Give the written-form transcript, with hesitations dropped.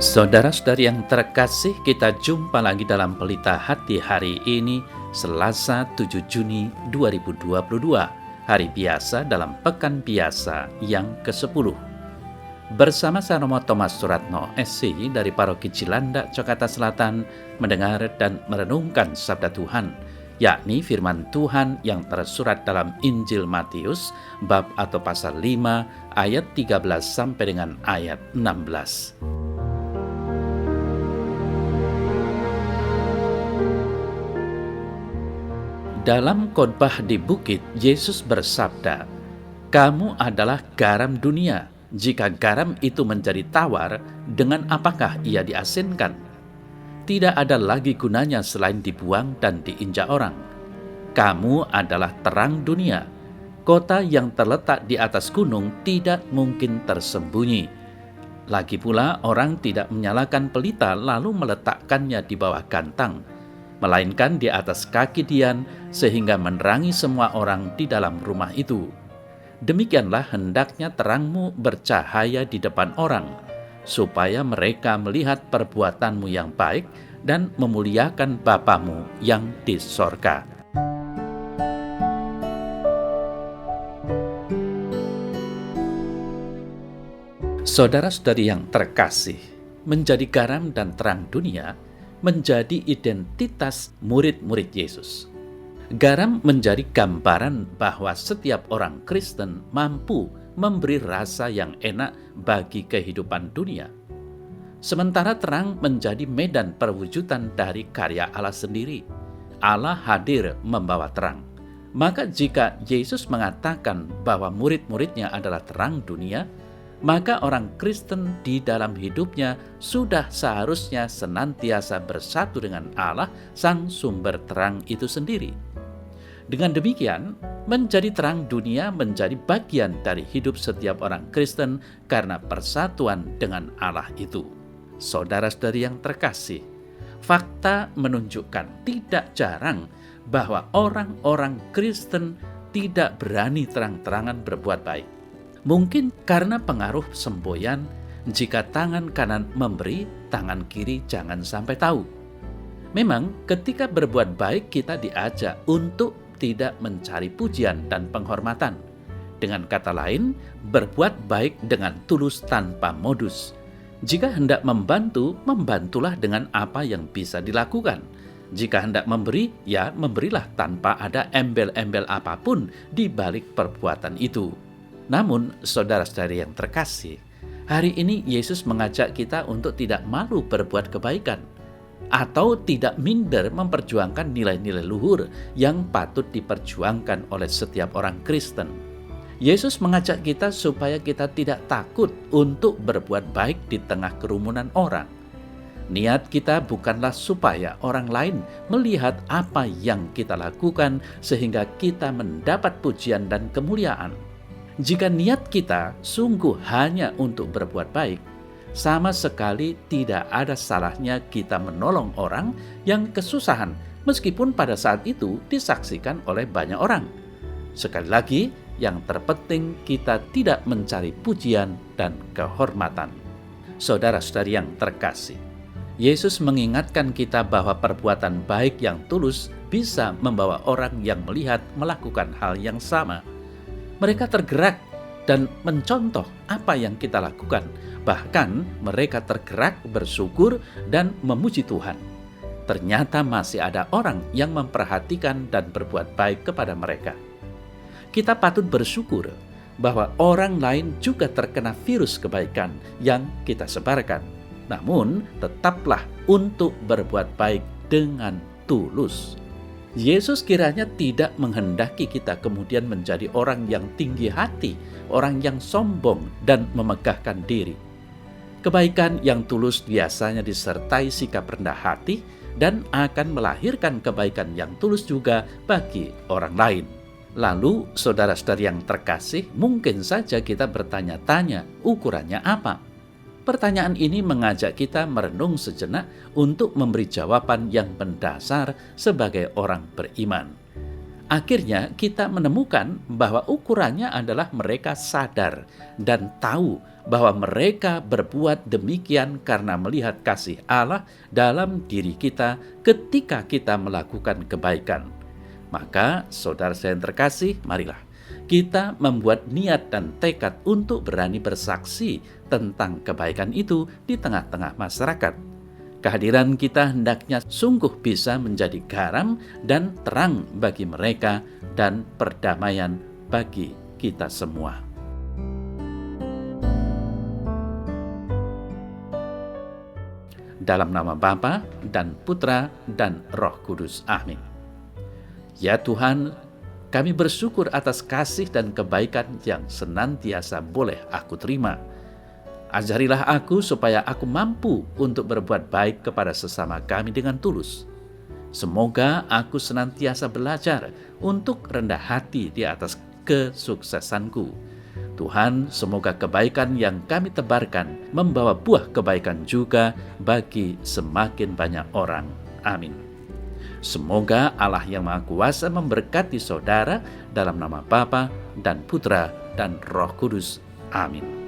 Saudara-saudari yang terkasih, kita jumpa lagi dalam Pelita Hati hari ini, Selasa 7 Juni 2022, hari biasa dalam Pekan Biasa yang ke-10. Bersama saya Romo Thomas Suratno, SC dari Paroki Cilandak, Jakarta Selatan, mendengar dan merenungkan Sabda Tuhan, yakni firman Tuhan yang tersurat dalam Injil Matius, bab atau pasal 5, ayat 13 sampai dengan ayat 16. Dalam khotbah di bukit, Yesus bersabda, "Kamu adalah garam dunia. Jika garam itu menjadi tawar, dengan apakah ia diasinkan? Tidak ada lagi gunanya selain dibuang dan diinjak orang. Kamu adalah terang dunia. Kota yang terletak di atas gunung tidak mungkin tersembunyi. Lagi pula, orang tidak menyalakan pelita lalu meletakkannya di bawah gantang, melainkan di atas kaki dian, sehingga menerangi semua orang di dalam rumah itu. Demikianlah hendaknya terangmu bercahaya di depan orang, supaya mereka melihat perbuatanmu yang baik dan memuliakan Bapamu yang di sorga." Saudara-saudari yang terkasih, menjadi garam dan terang dunia menjadi identitas murid-murid Yesus. Garam menjadi gambaran bahwa setiap orang Kristen mampu memberi rasa yang enak bagi kehidupan dunia. Sementara terang menjadi medan perwujudan dari karya Allah sendiri. Allah hadir membawa terang. Maka jika Yesus mengatakan bahwa murid-muridnya adalah terang dunia, maka orang Kristen di dalam hidupnya sudah seharusnya senantiasa bersatu dengan Allah, sang sumber terang itu sendiri. Dengan demikian, menjadi terang dunia menjadi bagian dari hidup setiap orang Kristen karena persatuan dengan Allah itu. Saudara-saudari yang terkasih, fakta menunjukkan tidak jarang bahwa orang-orang Kristen tidak berani terang-terangan berbuat baik. Mungkin karena pengaruh semboyan, jika tangan kanan memberi, tangan kiri jangan sampai tahu. Memang ketika berbuat baik kita diajak untuk tidak mencari pujian dan penghormatan. Dengan kata lain, berbuat baik dengan tulus tanpa modus. Jika hendak membantu, membantulah dengan apa yang bisa dilakukan. Jika hendak memberi, ya memberilah tanpa ada embel-embel apapun di balik perbuatan itu. Namun, saudara-saudari yang terkasih, hari ini Yesus mengajak kita untuk tidak malu berbuat kebaikan atau tidak minder memperjuangkan nilai-nilai luhur yang patut diperjuangkan oleh setiap orang Kristen. Yesus mengajak kita supaya kita tidak takut untuk berbuat baik di tengah kerumunan orang. Niat kita bukanlah supaya orang lain melihat apa yang kita lakukan sehingga kita mendapat pujian dan kemuliaan. Jika niat kita sungguh hanya untuk berbuat baik, sama sekali tidak ada salahnya kita menolong orang yang kesusahan, meskipun pada saat itu disaksikan oleh banyak orang. Sekali lagi, yang terpenting kita tidak mencari pujian dan kehormatan. Saudara-saudari yang terkasih, Yesus mengingatkan kita bahwa perbuatan baik yang tulus bisa membawa orang yang melihat melakukan hal yang sama. Mereka tergerak dan mencontoh apa yang kita lakukan. Bahkan mereka tergerak bersyukur dan memuji Tuhan. Ternyata masih ada orang yang memperhatikan dan berbuat baik kepada mereka. Kita patut bersyukur bahwa orang lain juga terkena virus kebaikan yang kita sebarkan. Namun tetaplah untuk berbuat baik dengan tulus. Yesus kiranya tidak menghendaki kita kemudian menjadi orang yang tinggi hati, orang yang sombong dan memegahkan diri. Kebaikan yang tulus biasanya disertai sikap rendah hati dan akan melahirkan kebaikan yang tulus juga bagi orang lain. Lalu, saudara-saudari yang terkasih, mungkin saja kita bertanya-tanya, ukurannya apa? Pertanyaan ini mengajak kita merenung sejenak untuk memberi jawaban yang mendasar sebagai orang beriman. Akhirnya kita menemukan bahwa ukurannya adalah mereka sadar dan tahu bahwa mereka berbuat demikian karena melihat kasih Allah dalam diri kita ketika kita melakukan kebaikan. Maka, saudara saya yang terkasih, marilah kita membuat niat dan tekad untuk berani bersaksi tentang kebaikan itu di tengah-tengah masyarakat. Kehadiran kita hendaknya sungguh bisa menjadi garam dan terang bagi mereka dan perdamaian bagi kita semua. Dalam nama Bapa dan Putra dan Roh Kudus. Amin. Ya Tuhan, kami bersyukur atas kasih dan kebaikan yang senantiasa boleh aku terima. Ajarilah aku supaya aku mampu untuk berbuat baik kepada sesama kami dengan tulus. Semoga aku senantiasa belajar untuk rendah hati di atas kesuksesanku. Tuhan, semoga kebaikan yang kami tebarkan membawa buah kebaikan juga bagi semakin banyak orang. Amin. Semoga Allah yang Maha Kuasa memberkati saudara dalam nama Bapa dan Putra dan Roh Kudus. Amin.